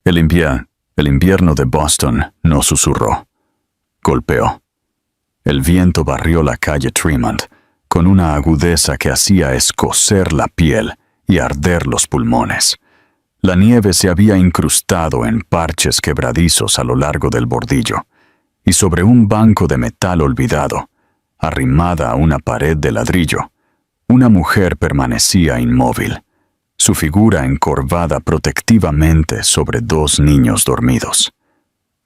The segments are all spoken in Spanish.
El invierno de Boston no susurró. Golpeó. El viento barrió la calle Tremont con una agudeza que hacía escocer la piel y arder los pulmones. La nieve se había incrustado en parches quebradizos a lo largo del bordillo, y sobre un banco de metal olvidado, arrimada a una pared de ladrillo, una mujer permanecía inmóvil, su figura encorvada protectivamente sobre dos niños dormidos.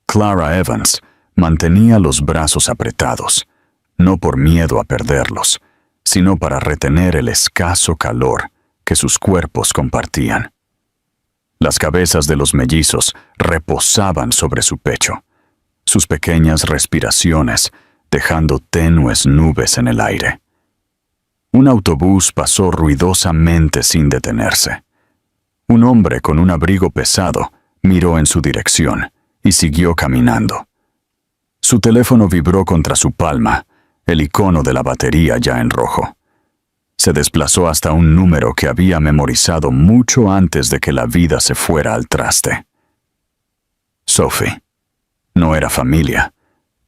Clara Evans mantenía los brazos apretados, no por miedo a perderlos, sino para retener el escaso calor que sus cuerpos compartían. Las cabezas de los mellizos reposaban sobre su pecho, sus pequeñas respiraciones dejando tenues nubes en el aire. Un autobús pasó ruidosamente sin detenerse. Un hombre con un abrigo pesado miró en su dirección y siguió caminando. Su teléfono vibró contra su palma, el icono de la batería ya en rojo. Se desplazó hasta un número que había memorizado mucho antes de que la vida se fuera al traste. Sophie. No era familia,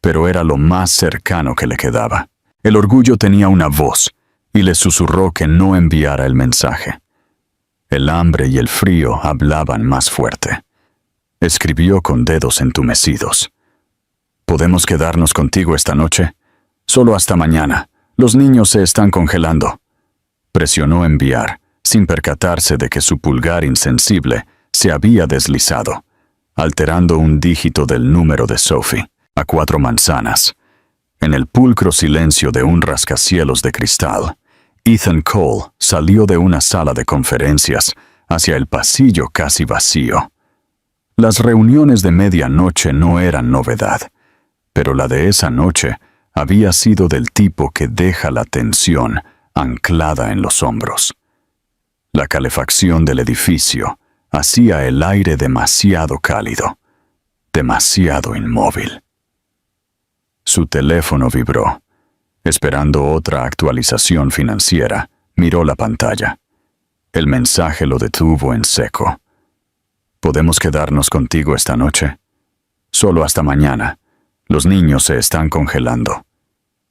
pero era lo más cercano que le quedaba. El orgullo tenía una voz y le susurró que no enviara el mensaje. El hambre y el frío hablaban más fuerte. Escribió con dedos entumecidos. ¿Podemos quedarnos contigo esta noche? Solo hasta mañana. Los niños se están congelando. Presionó enviar, sin percatarse de que su pulgar insensible se había deslizado, alterando un dígito del número de Sophie, a 4 manzanas. En el pulcro silencio de un rascacielos de cristal, Ethan Cole salió de una sala de conferencias hacia el pasillo casi vacío. Las reuniones de medianoche no eran novedad, pero la de esa noche había sido del tipo que deja la tensión anclada en los hombros. La calefacción del edificio hacía el aire demasiado cálido, demasiado inmóvil. Su teléfono vibró. Esperando otra actualización financiera, miró la pantalla. El mensaje lo detuvo en seco. ¿Podemos quedarnos contigo esta noche? Solo hasta mañana. Los niños se están congelando.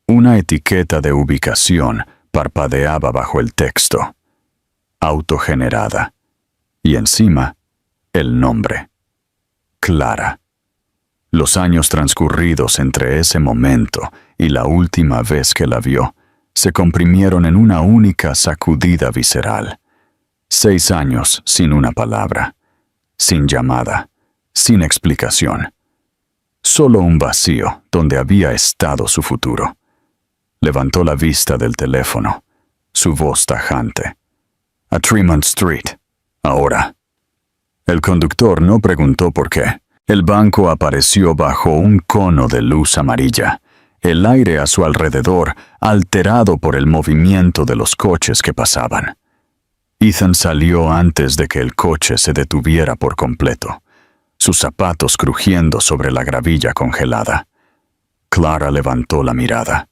Una etiqueta de ubicación parpadeaba bajo el texto. Autogenerada. Y encima, el nombre. Clara. Los años transcurridos entre ese momento y la última vez que la vio se comprimieron en una única sacudida visceral. 6 años sin una palabra, sin llamada, sin explicación. Solo un vacío donde había estado su futuro. Levantó la vista del teléfono, su voz tajante. A Tremont Street, ahora. El conductor no preguntó por qué. El banco apareció bajo un cono de luz amarilla, el aire a su alrededor alterado por el movimiento de los coches que pasaban. Ethan salió antes de que el coche se detuviera por completo, sus zapatos crujiendo sobre la gravilla congelada. Clara levantó la mirada.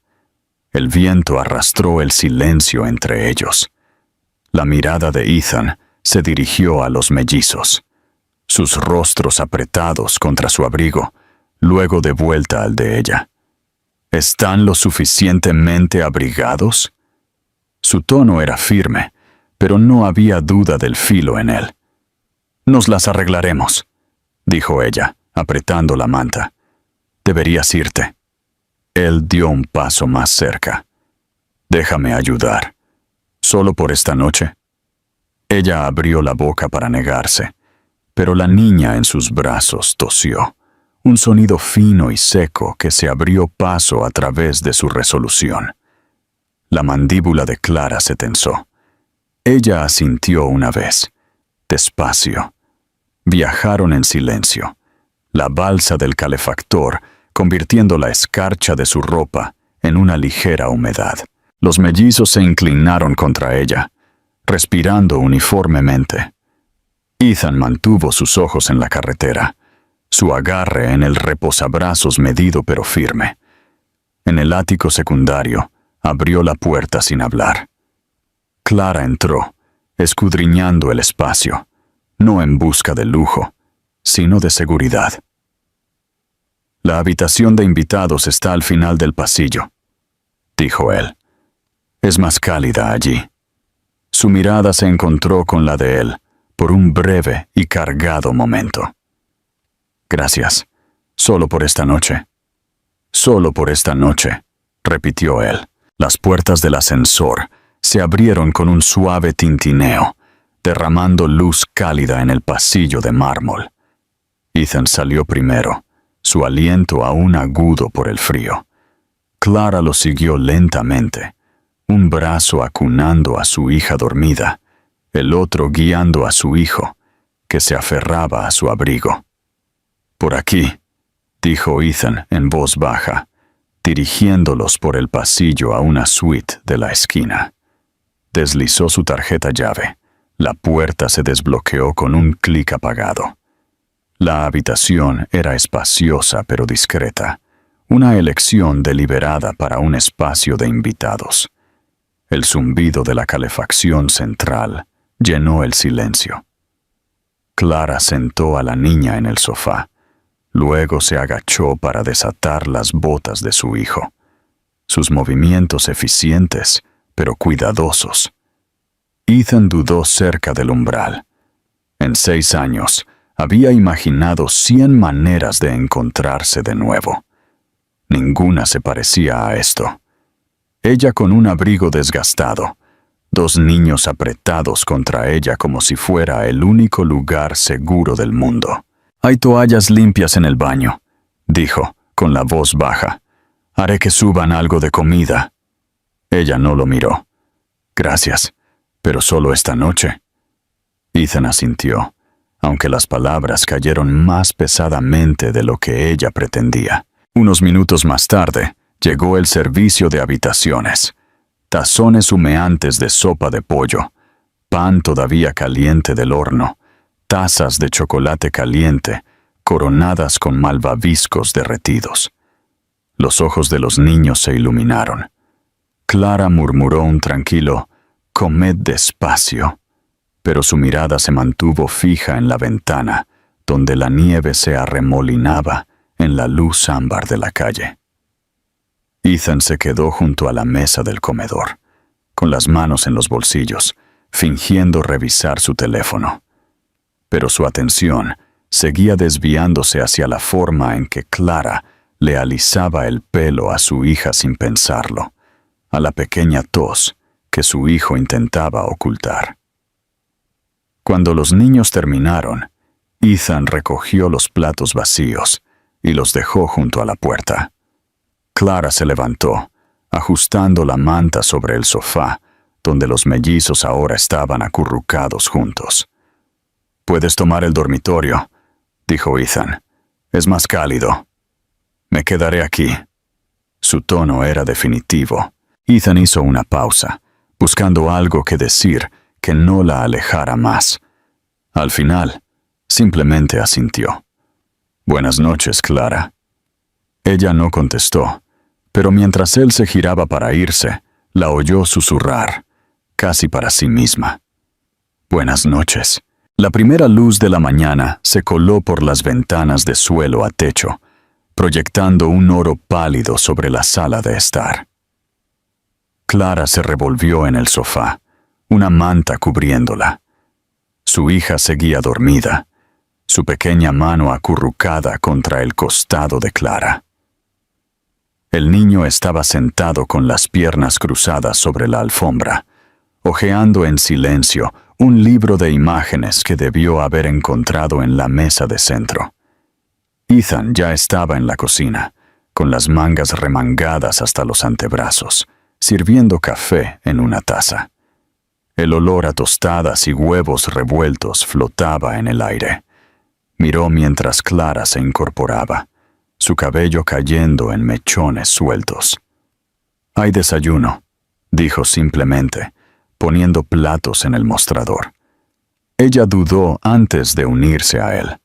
El viento arrastró el silencio entre ellos. La mirada de Ethan se dirigió a los mellizos, sus rostros apretados contra su abrigo, luego de vuelta al de ella. ¿Están lo suficientemente abrigados? Su tono era firme, pero no había duda del filo en él. Nos las arreglaremos, dijo ella, apretando la manta. Deberías irte. Él dio un paso más cerca. Déjame ayudar. ¿Solo por esta noche? Ella abrió la boca para negarse, pero la niña en sus brazos tosió, un sonido fino y seco que se abrió paso a través de su resolución. La mandíbula de Clara se tensó. Ella asintió una vez, despacio. Viajaron en silencio, la balsa del calefactor convirtiendo la escarcha de su ropa en una ligera humedad. Los mellizos se inclinaron contra ella, respirando uniformemente. Ethan mantuvo sus ojos en la carretera, su agarre en el reposabrazos medido pero firme. En el ático secundario, abrió la puerta sin hablar. Clara entró, escudriñando el espacio, no en busca de lujo, sino de seguridad. La habitación de invitados está al final del pasillo, dijo él. Es más cálida allí. Su mirada se encontró con la de él por un breve y cargado momento. Gracias, solo por esta noche. Solo por esta noche, repitió él. Las puertas del ascensor se abrieron con un suave tintineo, derramando luz cálida en el pasillo de mármol. Ethan salió primero, su aliento aún agudo por el frío. Clara lo siguió lentamente, un brazo acunando a su hija dormida, el otro guiando a su hijo, que se aferraba a su abrigo. «Por aquí», dijo Ethan en voz baja, dirigiéndolos por el pasillo a una suite de la esquina. Deslizó su tarjeta llave. La puerta se desbloqueó con un clic apagado. La habitación era espaciosa pero discreta, una elección deliberada para un espacio de invitados. El zumbido de la calefacción central llenó el silencio. Clara sentó a la niña en el sofá. Luego se agachó para desatar las botas de su hijo. Sus movimientos eficientes, pero cuidadosos. Ethan dudó cerca del umbral. En 6 años, había imaginado 100 maneras de encontrarse de nuevo. Ninguna se parecía a esto. Ella con un abrigo desgastado, 2 niños apretados contra ella como si fuera el único lugar seguro del mundo. «Hay toallas limpias en el baño», dijo, con la voz baja. «Haré que suban algo de comida». Ella no lo miró. «Gracias, pero solo esta noche». Ethan asintió, aunque las palabras cayeron más pesadamente de lo que ella pretendía. Unos minutos más tarde, llegó el servicio de habitaciones. Tazones humeantes de sopa de pollo, pan todavía caliente del horno, tazas de chocolate caliente, coronadas con malvaviscos derretidos. Los ojos de los niños se iluminaron. Clara murmuró un tranquilo «comed despacio», pero su mirada se mantuvo fija en la ventana, donde la nieve se arremolinaba en la luz ámbar de la calle. Ethan se quedó junto a la mesa del comedor, con las manos en los bolsillos, fingiendo revisar su teléfono. Pero su atención seguía desviándose hacia la forma en que Clara le alisaba el pelo a su hija sin pensarlo, a la pequeña tos que su hijo intentaba ocultar. Cuando los niños terminaron, Ethan recogió los platos vacíos y los dejó junto a la puerta. Clara se levantó, ajustando la manta sobre el sofá, donde los mellizos ahora estaban acurrucados juntos. «Puedes tomar el dormitorio», dijo Ethan. «Es más cálido». «Me quedaré aquí». Su tono era definitivo. Ethan hizo una pausa, buscando algo que decir que no la alejara más. Al final, simplemente asintió. «Buenas noches, Clara». Ella no contestó, pero mientras él se giraba para irse, la oyó susurrar, casi para sí misma. «Buenas noches». La primera luz de la mañana se coló por las ventanas de suelo a techo, proyectando un oro pálido sobre la sala de estar. Clara se revolvió en el sofá, una manta cubriéndola. Su hija seguía dormida, su pequeña mano acurrucada contra el costado de Clara. El niño estaba sentado con las piernas cruzadas sobre la alfombra, hojeando en silencio un libro de imágenes que debió haber encontrado en la mesa de centro. Ethan ya estaba en la cocina, con las mangas remangadas hasta los antebrazos, sirviendo café en una taza. El olor a tostadas y huevos revueltos flotaba en el aire. Miró mientras Clara se incorporaba, su cabello cayendo en mechones sueltos. «Hay desayuno», dijo simplemente, poniendo platos en el mostrador. Ella dudó antes de unirse a él,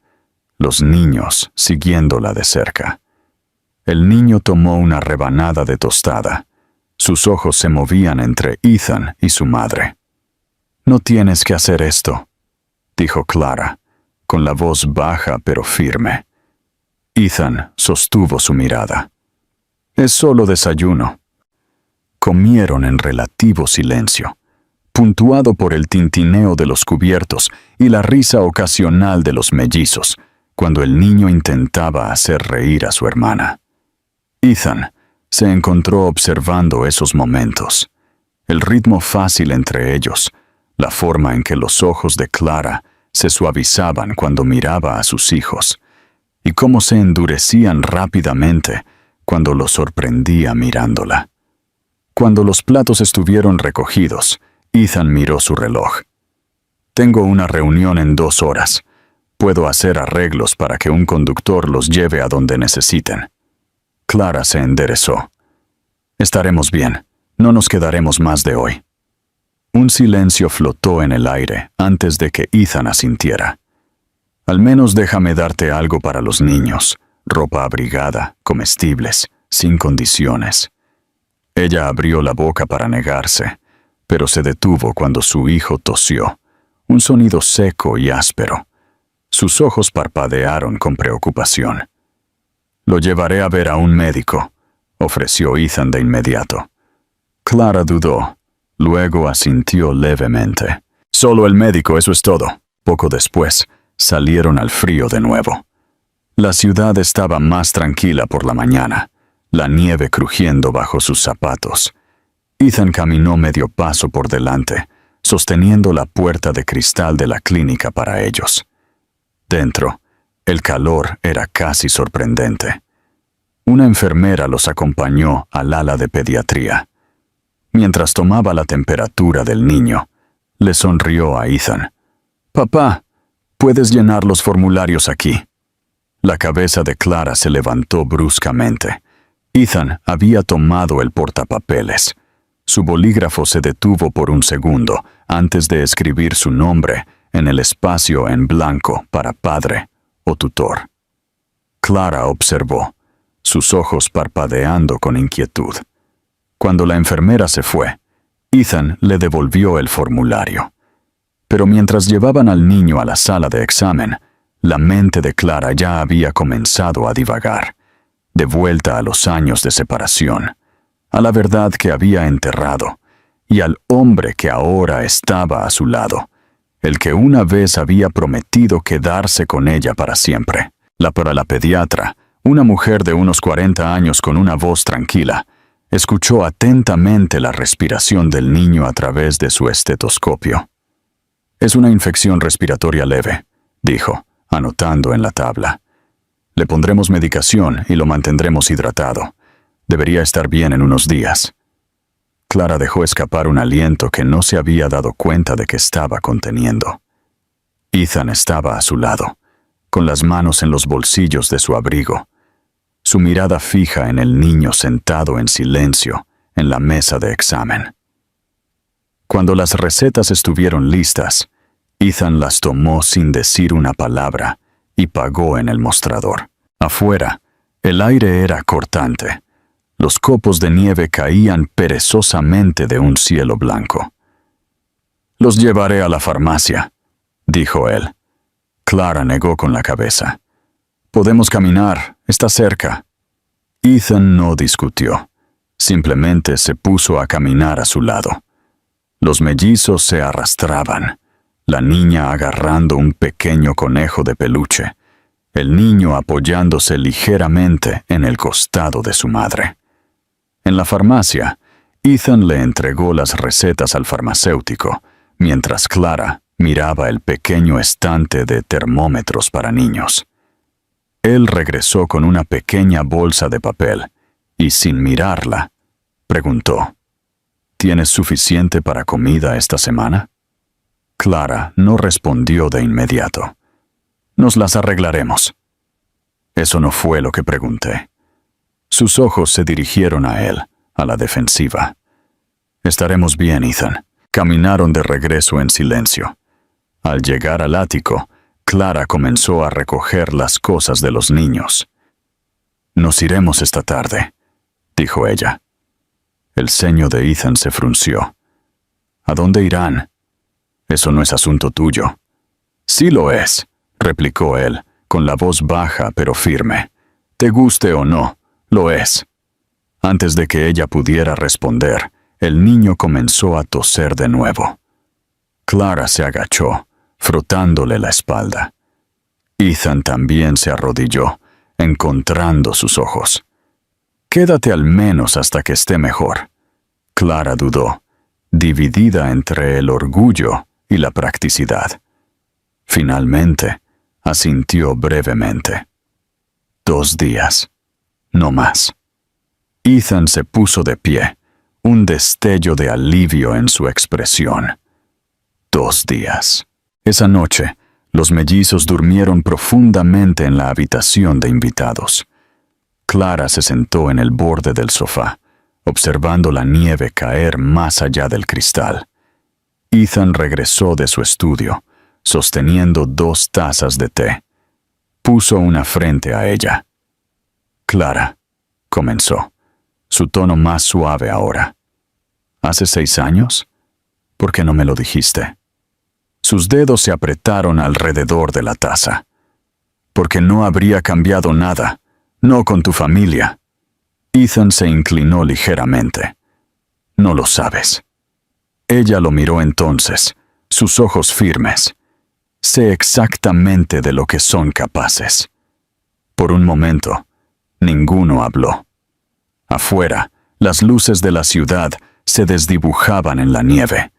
los niños siguiéndola de cerca. El niño tomó una rebanada de tostada. Sus ojos se movían entre Ethan y su madre. «No tienes que hacer esto», dijo Clara, con la voz baja pero firme. Ethan sostuvo su mirada. «Es solo desayuno». Comieron en relativo silencio, puntuado por el tintineo de los cubiertos y la risa ocasional de los mellizos, cuando el niño intentaba hacer reír a su hermana. Ethan se encontró observando esos momentos, el ritmo fácil entre ellos, la forma en que los ojos de Clara se suavizaban cuando miraba a sus hijos, y cómo se endurecían rápidamente cuando lo sorprendía mirándola. Cuando los platos estuvieron recogidos, Ethan miró su reloj. «Tengo una reunión en 2 horas. Puedo hacer arreglos para que un conductor los lleve a donde necesiten». Clara se enderezó. «Estaremos bien. No nos quedaremos más de hoy». Un silencio flotó en el aire antes de que Ethan asintiera. «Al menos déjame darte algo para los niños, ropa abrigada, comestibles, sin condiciones». Ella abrió la boca para negarse, pero se detuvo cuando su hijo tosió, un sonido seco y áspero. Sus ojos parpadearon con preocupación. «Lo llevaré a ver a un médico», ofreció Ethan de inmediato. Clara dudó, luego asintió levemente. «Solo el médico, eso es todo». Poco después, salieron al frío de nuevo. La ciudad estaba más tranquila por la mañana, la nieve crujiendo bajo sus zapatos. Ethan caminó medio paso por delante, sosteniendo la puerta de cristal de la clínica para ellos. Dentro, el calor era casi sorprendente. Una enfermera los acompañó al ala de pediatría. Mientras tomaba la temperatura del niño, le sonrió a Ethan. «Papá, puedes llenar los formularios aquí». La cabeza de Clara se levantó bruscamente. Ethan había tomado el portapapeles. Su bolígrafo se detuvo por un segundo antes de escribir su nombre en el espacio en blanco para padre o tutor. Clara observó, sus ojos parpadeando con inquietud. Cuando la enfermera se fue, Ethan le devolvió el formulario. Pero mientras llevaban al niño a la sala de examen, la mente de Clara ya había comenzado a divagar, de vuelta a los años de separación, a la verdad que había enterrado, y al hombre que ahora estaba a su lado, el que una vez había prometido quedarse con ella para siempre. Para la pediatra, una mujer de unos 40 años con una voz tranquila, escuchó atentamente la respiración del niño a través de su estetoscopio. «Es una infección respiratoria leve», dijo, anotando en la tabla. «Le pondremos medicación y lo mantendremos hidratado. Debería estar bien en unos días». Clara dejó escapar un aliento que no se había dado cuenta de que estaba conteniendo. Ethan estaba a su lado, con las manos en los bolsillos de su abrigo, su mirada fija en el niño sentado en silencio en la mesa de examen. Cuando las recetas estuvieron listas, Ethan las tomó sin decir una palabra y pagó en el mostrador. Afuera, el aire era cortante. Los copos de nieve caían perezosamente de un cielo blanco. «Los llevaré a la farmacia», dijo él. Clara negó con la cabeza. «Podemos caminar, está cerca». Ethan no discutió. Simplemente se puso a caminar a su lado. Los mellizos se arrastraban, la niña agarrando un pequeño conejo de peluche, el niño apoyándose ligeramente en el costado de su madre. En la farmacia, Ethan le entregó las recetas al farmacéutico, mientras Clara miraba el pequeño estante de termómetros para niños. Él regresó con una pequeña bolsa de papel y, sin mirarla, preguntó: «¿Tienes suficiente para comida esta semana?» Clara no respondió de inmediato. «Nos las arreglaremos». Eso no fue lo que pregunté. Sus ojos se dirigieron a él, a la defensiva. «Estaremos bien, Ethan». Caminaron de regreso en silencio. Al llegar al ático, Clara comenzó a recoger las cosas de los niños. «Nos iremos esta tarde», dijo ella. El ceño de Ethan se frunció. «¿A dónde irán?» «Eso no es asunto tuyo». «Sí lo es», replicó él, con la voz baja pero firme. Te guste o no, lo es. Antes de que ella pudiera responder, el niño comenzó a toser de nuevo. Clara se agachó, frotándole la espalda. Ethan también se arrodilló, encontrando sus ojos. Quédate al menos hasta que esté mejor. Clara dudó, dividida entre el orgullo y la practicidad. Finalmente, asintió brevemente. 2 días, no más. Ethan se puso de pie, un destello de alivio en su expresión. 2 días. Esa noche, los mellizos durmieron profundamente en la habitación de invitados. Clara se sentó en el borde del sofá, observando la nieve caer más allá del cristal. Ethan regresó de su estudio, sosteniendo 2 tazas de té. Puso una frente a ella. Clara, comenzó, su tono más suave ahora. ¿Hace 6 años? ¿Por qué no me lo dijiste? Sus dedos se apretaron alrededor de la taza. Porque no habría cambiado nada, no con tu familia. Ethan se inclinó ligeramente. No lo sabes. Ella lo miró entonces, sus ojos firmes. Sé exactamente de lo que son capaces. Por un momento, ninguno habló. Afuera, las luces de la ciudad se desdibujaban en la nieve,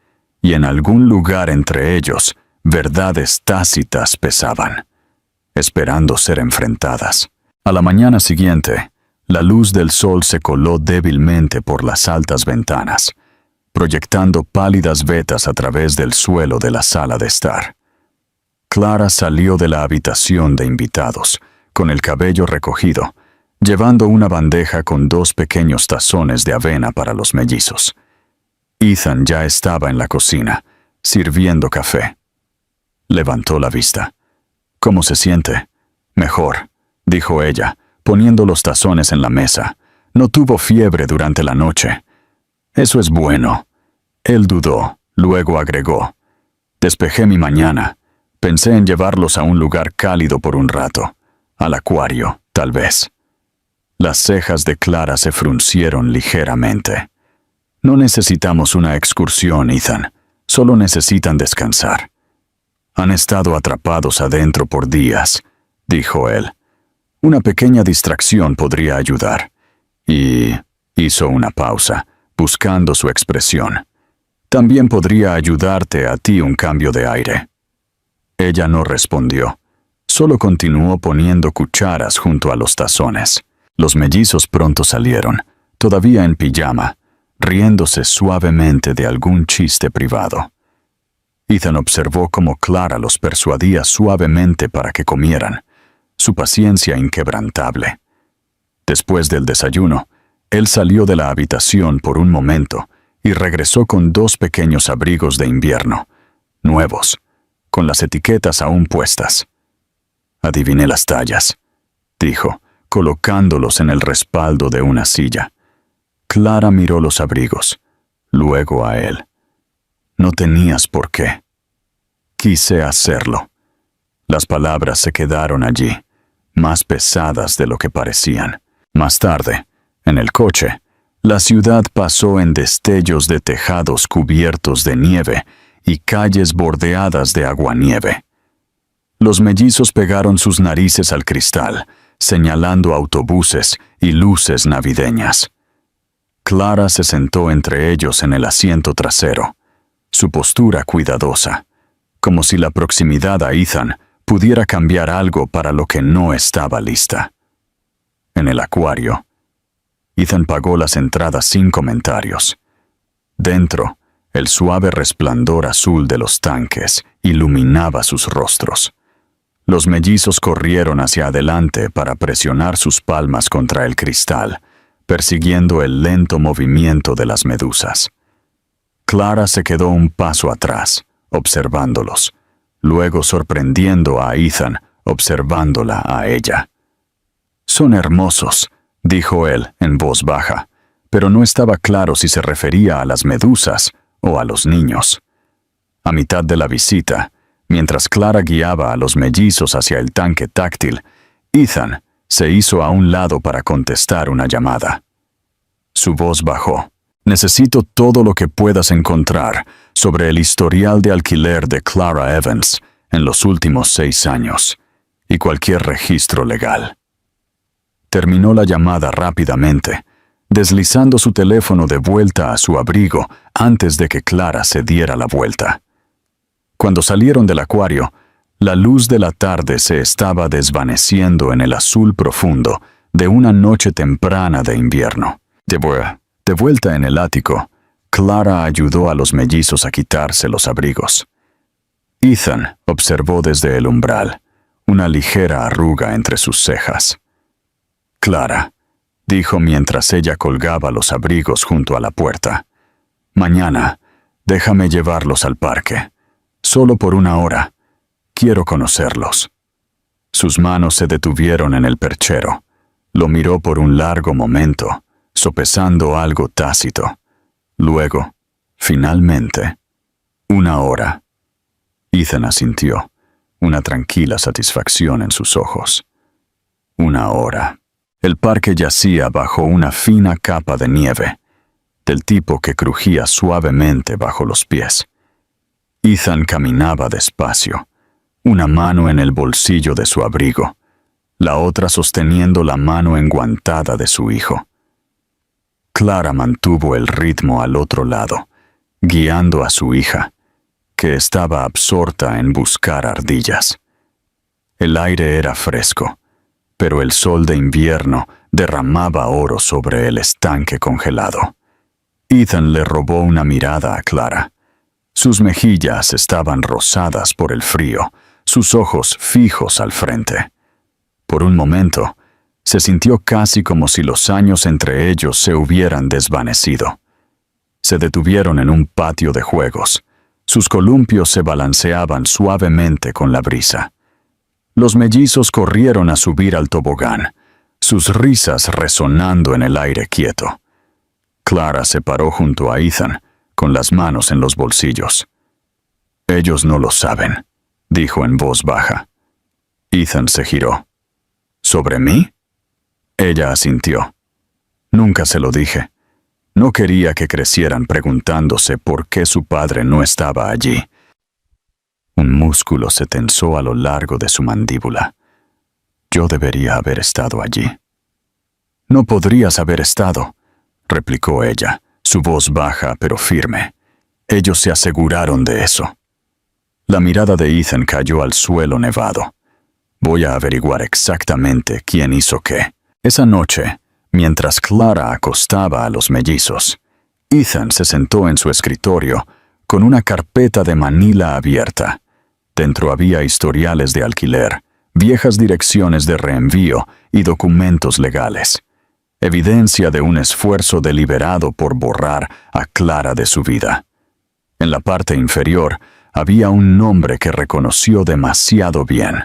y en algún lugar entre ellos, verdades tácitas pesaban, esperando ser enfrentadas. A la mañana siguiente, la luz del sol se coló débilmente por las altas ventanas, proyectando pálidas vetas a través del suelo de la sala de estar. Clara salió de la habitación de invitados, con el cabello recogido, llevando una bandeja con 2 pequeños tazones de avena para los mellizos. Ethan ya estaba en la cocina, sirviendo café. Levantó la vista. ¿Cómo se siente? Mejor, dijo ella, poniendo los tazones en la mesa. No tuvo fiebre durante la noche. Eso es bueno. Él dudó, luego agregó. Despejé mi mañana. Pensé en llevarlos a un lugar cálido por un rato. Al acuario, tal vez. Las cejas de Clara se fruncieron ligeramente. No necesitamos una excursión, Ethan. Solo necesitan descansar. Han estado atrapados adentro por días, dijo él. Una pequeña distracción podría ayudar. Y hizo una pausa, buscando su expresión. También podría ayudarte a ti un cambio de aire. Ella no respondió. Solo continuó poniendo cucharas junto a los tazones. Los mellizos pronto salieron, todavía en pijama, riéndose suavemente de algún chiste privado. Ethan observó cómo Clara los persuadía suavemente para que comieran, su paciencia inquebrantable. Después del desayuno, él salió de la habitación por un momento y regresó con 2 pequeños abrigos de invierno, nuevos, con las etiquetas aún puestas. Adiviné las tallas, dijo, colocándolos en el respaldo de una silla. Clara miró los abrigos, luego a él. No tenías por qué. Quise hacerlo. Las palabras se quedaron allí, más pesadas de lo que parecían. Más tarde, en el coche, la ciudad pasó en destellos de tejados cubiertos de nieve y calles bordeadas de aguanieve. Los mellizos pegaron sus narices al cristal, señalando autobuses y luces navideñas. Clara se sentó entre ellos en el asiento trasero, su postura cuidadosa, como si la proximidad a Ethan pudiera cambiar algo para lo que no estaba lista. En el acuario, Ethan pagó las entradas sin comentarios. Dentro, el suave resplandor azul de los tanques iluminaba sus rostros. Los mellizos corrieron hacia adelante para presionar sus palmas contra el cristal, persiguiendo el lento movimiento de las medusas. Clara se quedó un paso atrás, observándolos, luego sorprendiendo a Ethan, observándola a ella. «Son hermosos», dijo él en voz baja, pero no estaba claro si se refería a las medusas o a los niños. A mitad de la visita, Mientras Clara guiaba a los mellizos hacia el tanque táctil, Ethan se hizo a un lado para contestar una llamada. Su voz bajó. Necesito todo lo que puedas encontrar sobre el historial de alquiler de Clara Evans en los últimos 6 años y cualquier registro legal. Terminó la llamada rápidamente, deslizando su teléfono de vuelta a su abrigo antes de que Clara se diera la vuelta. Cuando salieron del acuario, la luz de la tarde se estaba desvaneciendo en el azul profundo de una noche temprana de invierno. De vuelta en el ático, Clara ayudó a los mellizos a quitarse los abrigos. Ethan observó desde el umbral, una ligera arruga entre sus cejas. «Clara», dijo mientras ella colgaba los abrigos junto a la puerta, «mañana, déjame llevarlos al parque. Solo por 1 hora. Quiero conocerlos». Sus manos se detuvieron en el perchero. Lo miró por un largo momento, sopesando algo tácito. Luego, finalmente, 1 hora. Ethan asintió, una tranquila satisfacción en sus ojos. 1 hora. El parque yacía bajo una fina capa de nieve, del tipo que crujía suavemente bajo los pies. Ethan caminaba despacio, una mano en el bolsillo de su abrigo, la otra sosteniendo la mano enguantada de su hijo. Clara mantuvo el ritmo al otro lado, guiando a su hija, que estaba absorta en buscar ardillas. El aire era fresco, pero el sol de invierno derramaba oro sobre el estanque congelado. Ethan le robó una mirada a Clara. Sus mejillas estaban rosadas por el frío, sus ojos fijos al frente. Por un momento, se sintió casi como si los años entre ellos se hubieran desvanecido. Se detuvieron en un patio de juegos. Sus columpios se balanceaban suavemente con la brisa. Los mellizos corrieron a subir al tobogán, sus risas resonando en el aire quieto. Clara se paró junto a Ethan, con las manos en los bolsillos. «Ellos no lo saben», dijo en voz baja. Ethan se giró. «¿Sobre mí?» Ella asintió. «Nunca se lo dije. No quería que crecieran preguntándose por qué su padre no estaba allí». Un músculo se tensó a lo largo de su mandíbula. «Yo debería haber estado allí». «No podrías haber estado», replicó ella, su voz baja pero firme. «Ellos se aseguraron de eso». La mirada de Ethan cayó al suelo nevado. «Voy a averiguar exactamente quién hizo qué». Esa noche, mientras Clara acostaba a los mellizos, Ethan se sentó en su escritorio con una carpeta de manila abierta. Dentro había historiales de alquiler, viejas direcciones de reenvío y documentos legales. Evidencia de un esfuerzo deliberado por borrar a Clara de su vida. En la parte inferior había un nombre que reconoció demasiado bien.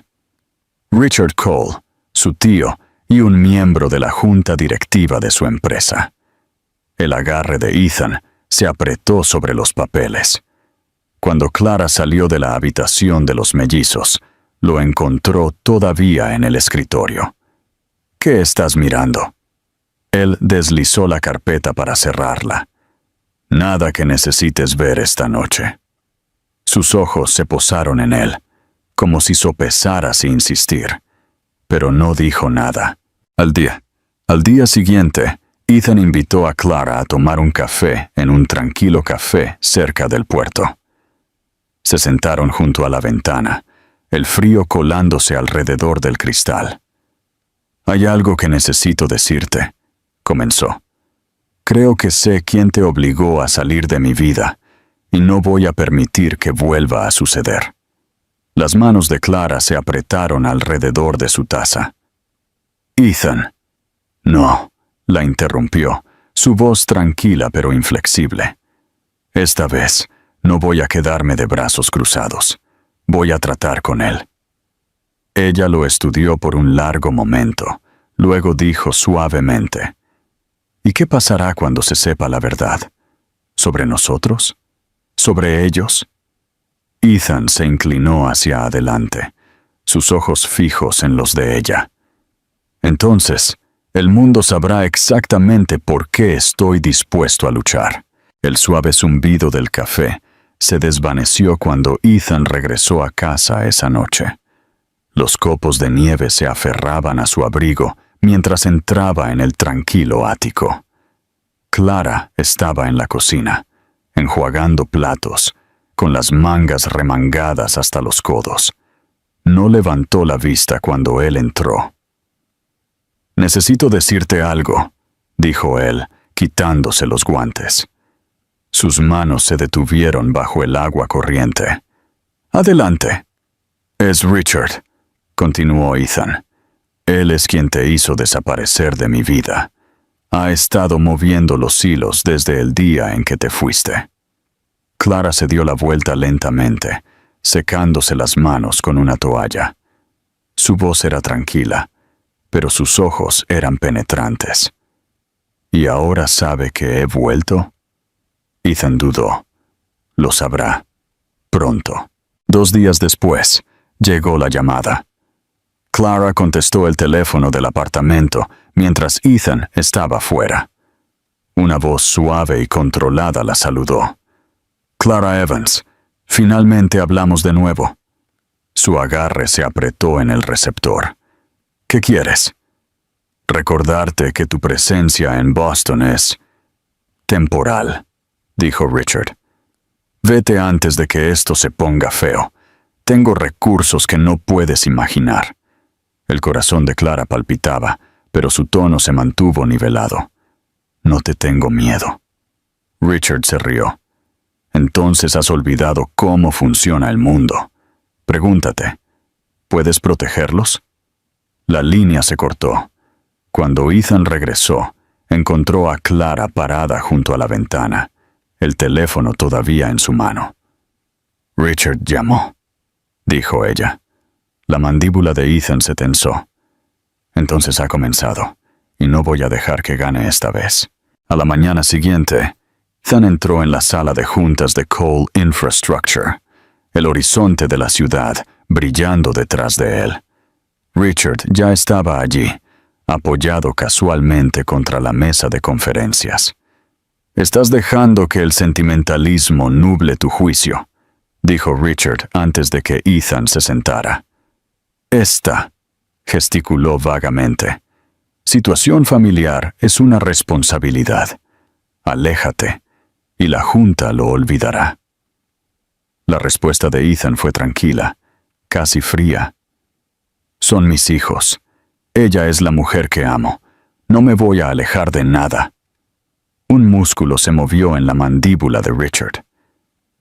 Richard Cole, su tío, y un miembro de la junta directiva de su empresa. El agarre de Ethan se apretó sobre los papeles. Cuando Clara salió de la habitación de los mellizos, lo encontró todavía en el escritorio. «¿Qué estás mirando?» Él deslizó la carpeta para cerrarla. «Nada que necesites ver esta noche». Sus ojos se posaron en él, como si sopesara sin insistir, pero no dijo nada. Al día siguiente, Ethan invitó a Clara a tomar un café en un tranquilo café cerca del puerto. Se sentaron junto a la ventana, el frío colándose alrededor del cristal. «Hay algo que necesito decirte», comenzó. «Creo que sé quién te obligó a salir de mi vida, y no voy a permitir que vuelva a suceder». Las manos de Clara se apretaron alrededor de su taza. «Ethan». «No», la interrumpió, su voz tranquila pero inflexible. «Esta vez no voy a quedarme de brazos cruzados. Voy a tratar con él». Ella lo estudió por un largo momento, luego dijo suavemente: «¿Y qué pasará cuando se sepa la verdad? ¿Sobre nosotros? ¿Sobre ellos?» Ethan se inclinó hacia adelante, sus ojos fijos en los de ella. Entonces, el mundo sabrá exactamente por qué estoy dispuesto a luchar. El suave zumbido del café se desvaneció cuando Ethan regresó a casa esa noche. Los copos de nieve se aferraban a su abrigo mientras entraba en el tranquilo ático. Clara estaba en la cocina, enjuagando platos, con las mangas remangadas hasta los codos. No levantó la vista cuando él entró. «Necesito decirte algo», dijo él, quitándose los guantes. Sus manos se detuvieron bajo el agua corriente. «Adelante». «Es Richard», continuó Ethan. «Él es quien te hizo desaparecer de mi vida. Ha estado moviendo los hilos desde el día en que te fuiste». Clara se dio la vuelta lentamente, secándose las manos con una toalla. Su voz era tranquila, pero sus ojos eran penetrantes. ¿Y ahora sabe que he vuelto? Ethan dudó. Lo sabrá. Pronto. 2 días después, llegó la llamada. Clara contestó el teléfono del apartamento mientras Ethan estaba fuera. Una voz suave y controlada la saludó. «Clara Evans, finalmente hablamos de nuevo». Su agarre se apretó en el receptor. «¿Qué quieres?» «Recordarte que tu presencia en Boston es temporal», dijo Richard. «Vete antes de que esto se ponga feo. Tengo recursos que no puedes imaginar». El corazón de Clara palpitaba, pero su tono se mantuvo nivelado. «No te tengo miedo». Richard se rió. «Entonces has olvidado cómo funciona el mundo. Pregúntate, ¿puedes protegerlos?» La línea se cortó. Cuando Ethan regresó, encontró a Clara parada junto a la ventana, el teléfono todavía en su mano. «Richard llamó», dijo ella. La mandíbula de Ethan se tensó. «Entonces ha comenzado, y no voy a dejar que gane esta vez». A la mañana siguiente, Ethan entró en la sala de juntas de Cole Infrastructure, el horizonte de la ciudad brillando detrás de él. Richard ya estaba allí, apoyado casualmente contra la mesa de conferencias. «Estás dejando que el sentimentalismo nuble tu juicio», dijo Richard antes de que Ethan se sentara. «Esta», gesticuló vagamente, «situación familiar es una responsabilidad. Aléjate, y la junta lo olvidará». La respuesta de Ethan fue tranquila, casi fría. «Son mis hijos. Ella es la mujer que amo. No me voy a alejar de nada». Un músculo se movió en la mandíbula de Richard.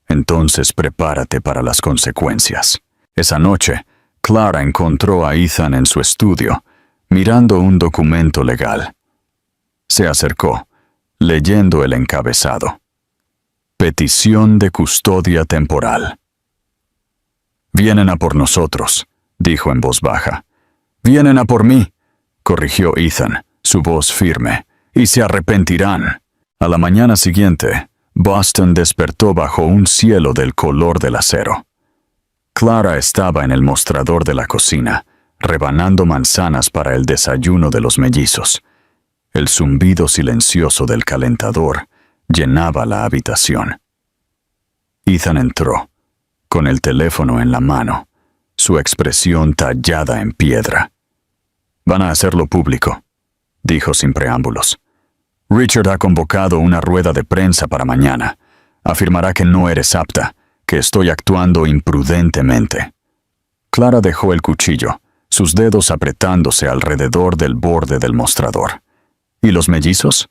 «Entonces prepárate para las consecuencias». Esa noche, Clara encontró a Ethan en su estudio, mirando un documento legal. Se acercó, leyendo el encabezado. «Petición de custodia temporal». «Vienen a por nosotros», dijo en voz baja. «Vienen a por mí», corrigió Ethan, su voz firme, «y se arrepentirán». A la mañana siguiente, Boston despertó bajo un cielo del color del acero. Clara estaba en el mostrador de la cocina, rebanando manzanas para el desayuno de los mellizos. El zumbido silencioso del calentador llenaba la habitación. Ethan entró, con el teléfono en la mano, su expresión tallada en piedra. «Van a hacerlo público», dijo sin preámbulos. «Richard ha convocado una rueda de prensa para mañana. Afirmará que no eres apta, que estoy actuando imprudentemente». Clara dejó el cuchillo, sus dedos apretándose alrededor del borde del mostrador. «¿Y los mellizos?»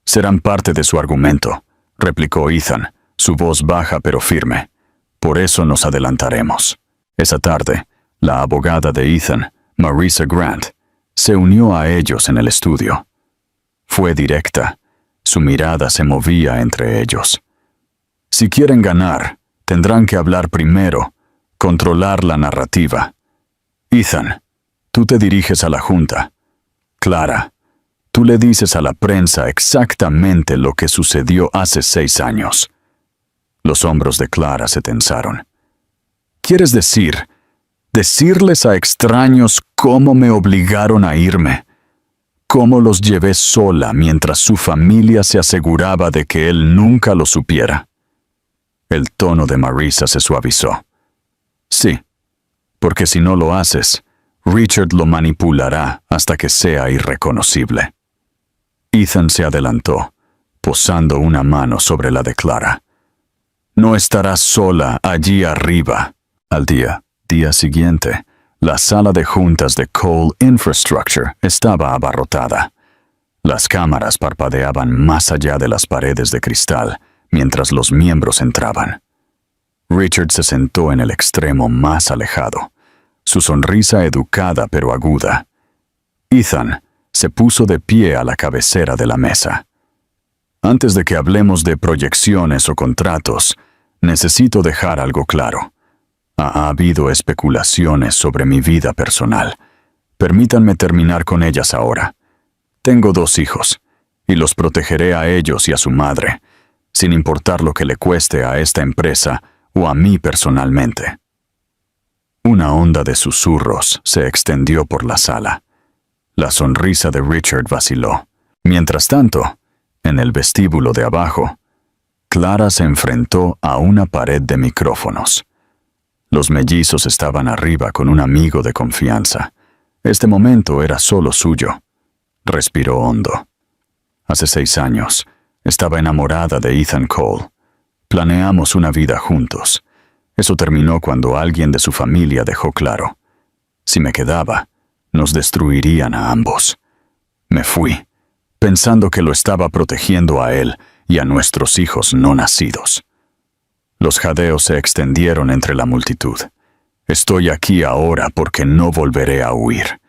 «Serán parte de su argumento», replicó Ethan, su voz baja pero firme. «Por eso nos adelantaremos». Esa tarde, la abogada de Ethan, Marisa Grant, se unió a ellos en el estudio. Fue directa. Su mirada se movía entre ellos. «Si quieren ganar, tendrán que hablar primero, controlar la narrativa. Ethan, tú te diriges a la junta. Clara, tú le dices a la prensa exactamente lo que sucedió hace 6 años». Los hombros de Clara se tensaron. ¿Quieres decirles a extraños cómo me obligaron a irme? Cómo los llevé sola mientras su familia se aseguraba de que él nunca lo supiera. El tono de Marisa se suavizó. Sí, porque si no lo haces, Richard lo manipulará hasta que sea irreconocible. Ethan se adelantó, posando una mano sobre la de Clara. No estarás sola allí arriba. Al día siguiente, la sala de juntas de Cole Infrastructure estaba abarrotada. Las cámaras parpadeaban más allá de las paredes de cristal mientras los miembros entraban. Richard se sentó en el extremo más alejado, su sonrisa educada pero aguda. Ethan se puso de pie a la cabecera de la mesa. Antes de que hablemos de proyecciones o contratos, necesito dejar algo claro. Ha habido especulaciones sobre mi vida personal. Permítanme terminar con ellas ahora. Tengo 2 hijos, y los protegeré a ellos y a su madre, sin importar lo que le cueste a esta empresa o a mí personalmente. Una onda de susurros se extendió por la sala. La sonrisa de Richard vaciló. Mientras tanto, en el vestíbulo de abajo, Clara se enfrentó a una pared de micrófonos. Los mellizos estaban arriba con un amigo de confianza. Este momento era solo suyo. Respiró hondo. Hace 6 años, estaba enamorada de Ethan Cole. Planeamos una vida juntos. Eso terminó cuando alguien de su familia dejó claro: si me quedaba, nos destruirían a ambos. Me fui, pensando que lo estaba protegiendo a él y a nuestros hijos no nacidos. Los jadeos se extendieron entre la multitud. Estoy aquí ahora porque no volveré a huir.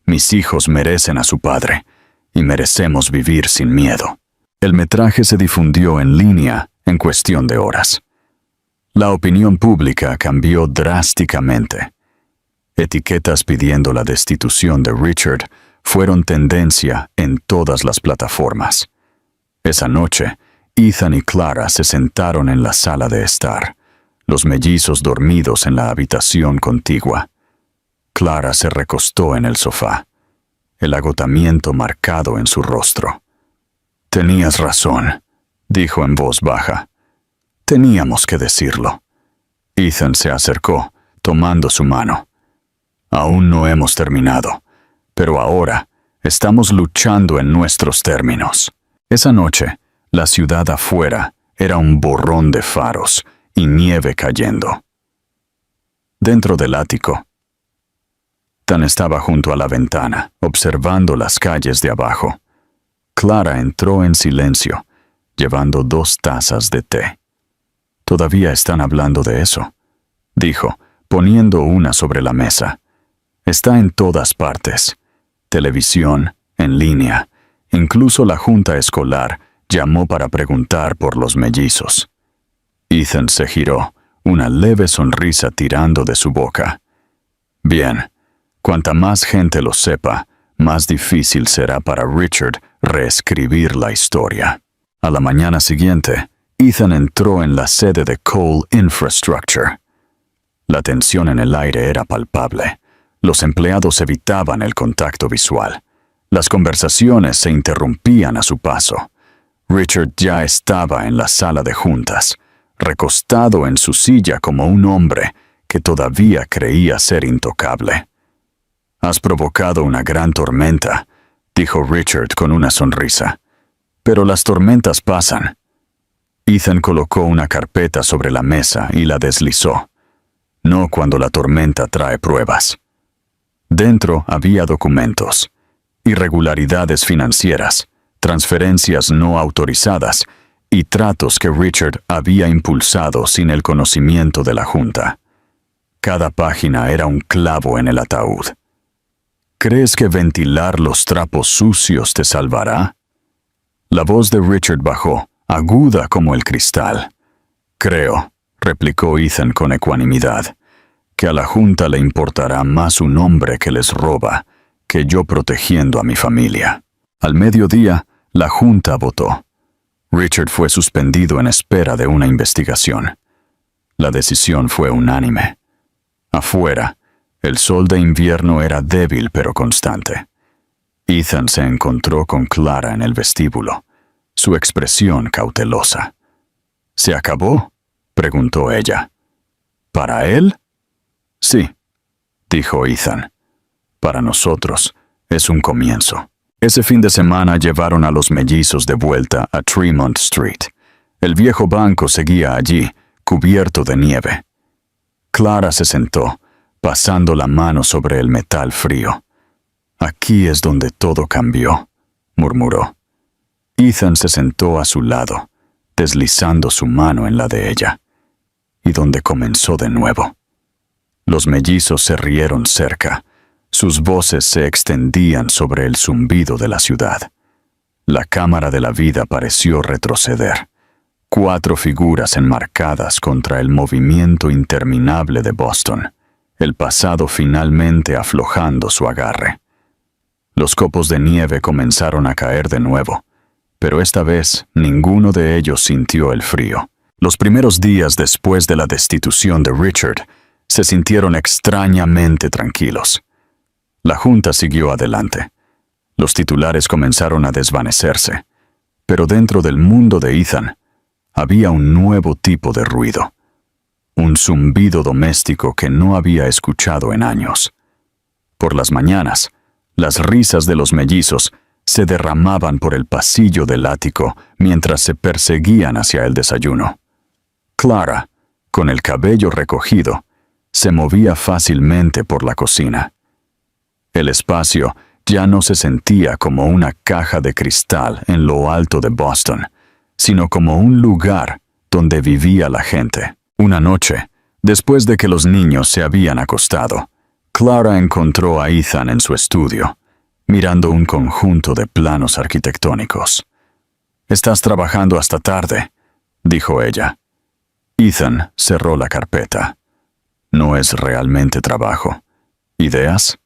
Mis hijos merecen a su padre, y merecemos vivir sin miedo. El metraje se difundió en línea en cuestión de horas. La opinión pública cambió drásticamente. Etiquetas pidiendo la destitución de Richard fueron tendencia en todas las plataformas. Esa noche, Ethan y Clara se sentaron en la sala de estar, los mellizos dormidos en la habitación contigua. Clara se recostó en el sofá, el agotamiento marcado en su rostro. Tenías razón, dijo en voz baja. Teníamos que decirlo. Ethan se acercó, tomando su mano. Aún no hemos terminado, pero ahora estamos luchando en nuestros términos. Esa noche, la ciudad afuera era un borrón de faros y nieve cayendo. Dentro del ático, Ethan estaba junto a la ventana, observando las calles de abajo. Clara entró en silencio, llevando 2 tazas de té. «Todavía están hablando de eso», dijo, poniendo una sobre la mesa. «Está en todas partes. Televisión, en línea. Incluso la junta escolar llamó para preguntar por los mellizos». Ethan se giró, una leve sonrisa tirando de su boca. «Bien, cuanta más gente lo sepa, más difícil será para Richard reescribir la historia». A la mañana siguiente, Ethan entró en la sede de Cole Infrastructure. La tensión en el aire era palpable. Los empleados evitaban el contacto visual. Las conversaciones se interrumpían a su paso. Richard ya estaba en la sala de juntas, recostado en su silla como un hombre que todavía creía ser intocable. «Has provocado una gran tormenta», dijo Richard con una sonrisa. «Pero las tormentas pasan». Ethan colocó una carpeta sobre la mesa y la deslizó. «No cuando la tormenta trae pruebas». Dentro había documentos, irregularidades financieras, transferencias no autorizadas y tratos que Richard había impulsado sin el conocimiento de la junta. Cada página era un clavo en el ataúd. «¿Crees que ventilar los trapos sucios te salvará?» La voz de Richard bajó, aguda como el cristal. «Creo», replicó Ethan con ecuanimidad, «que a la junta le importará más un hombre que les roba que yo protegiendo a mi familia». Al mediodía, la junta votó. Richard fue suspendido en espera de una investigación. La decisión fue unánime. Afuera, el sol de invierno era débil pero constante. Ethan se encontró con Clara en el vestíbulo, su expresión cautelosa. ¿Se acabó?, preguntó ella. ¿Para él? Sí, dijo Ethan. Para nosotros es un comienzo. Ese fin de semana llevaron a los mellizos de vuelta a Tremont Street. El viejo banco seguía allí, cubierto de nieve. Clara se sentó, pasando la mano sobre el metal frío. Aquí es donde todo cambió, murmuró. Ethan se sentó a su lado, deslizando su mano en la de ella, y donde comenzó de nuevo. Los mellizos se rieron cerca. Sus voces se extendían sobre el zumbido de la ciudad. La cámara de la vida pareció retroceder. 4 figuras enmarcadas contra el movimiento interminable de Boston, el pasado finalmente aflojando su agarre. Los copos de nieve comenzaron a caer de nuevo, pero esta vez ninguno de ellos sintió el frío. Los primeros días después de la destitución de Richard se sintieron extrañamente tranquilos. La junta siguió adelante. Los titulares comenzaron a desvanecerse, pero dentro del mundo de Ethan había un nuevo tipo de ruido, un zumbido doméstico que no había escuchado en años. Por las mañanas, las risas de los mellizos se derramaban por el pasillo del ático mientras se perseguían hacia el desayuno. Clara, con el cabello recogido, se movía fácilmente por la cocina. El espacio ya no se sentía como una caja de cristal en lo alto de Boston, sino como un lugar donde vivía la gente. Una noche, después de que los niños se habían acostado, Clara encontró a Ethan en su estudio, mirando un conjunto de planos arquitectónicos. «Estás trabajando hasta tarde», dijo ella. Ethan cerró la carpeta. «No es realmente trabajo. ¿Ideas?»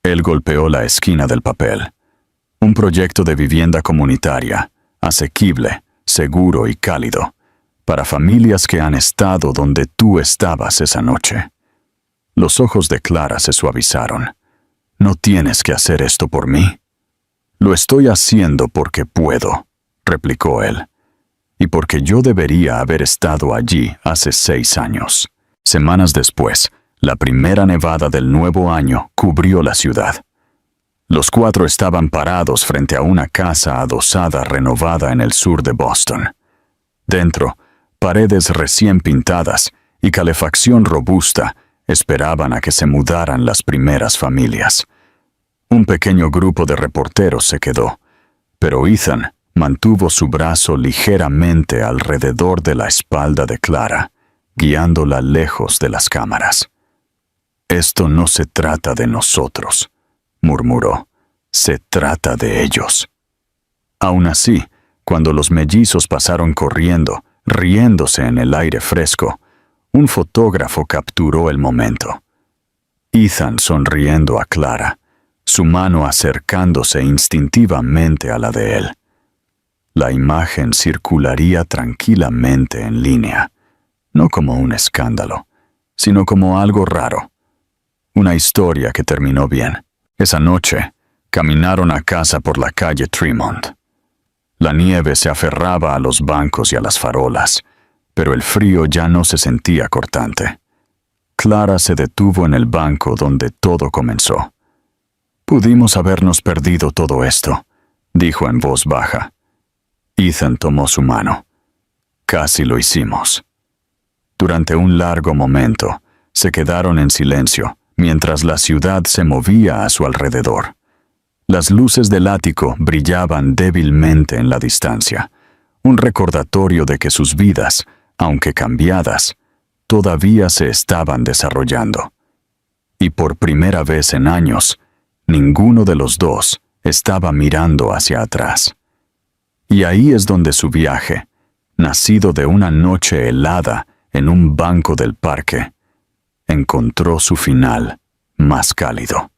Él golpeó la esquina del papel. Un proyecto de vivienda comunitaria, asequible, seguro y cálido, para familias que han estado donde tú estabas esa noche. Los ojos de Clara se suavizaron. «¿No tienes que hacer esto por mí?» «Lo estoy haciendo porque puedo», replicó él, «y porque yo debería haber estado allí hace 6 años». Semanas después, la primera nevada del nuevo año cubrió la ciudad. Los 4 estaban parados frente a una casa adosada renovada en el sur de Boston. Dentro, paredes recién pintadas y calefacción robusta esperaban a que se mudaran las primeras familias. Un pequeño grupo de reporteros se quedó, pero Ethan mantuvo su brazo ligeramente alrededor de la espalda de Clara, guiándola lejos de las cámaras. «Esto no se trata de nosotros», murmuró. «Se trata de ellos». Aún así, cuando los mellizos pasaron corriendo, riéndose en el aire fresco, un fotógrafo capturó el momento. Ethan sonriendo a Clara, su mano acercándose instintivamente a la de él. La imagen circularía tranquilamente en línea, no como un escándalo, sino como algo raro. Una historia que terminó bien. Esa noche, caminaron a casa por la calle Tremont. La nieve se aferraba a los bancos y a las farolas, pero el frío ya no se sentía cortante. Clara se detuvo en el banco donde todo comenzó. «Pudimos habernos perdido todo esto», dijo en voz baja. Ethan tomó su mano. «Casi lo hicimos». Durante un largo momento, se quedaron en silencio, mientras la ciudad se movía a su alrededor. Las luces del ático brillaban débilmente en la distancia, un recordatorio de que sus vidas, aunque cambiadas, todavía se estaban desarrollando. Y por primera vez en años, ninguno de los dos estaba mirando hacia atrás. Y ahí es donde su viaje, nacido de una noche helada en un banco del parque, encontró su final más cálido.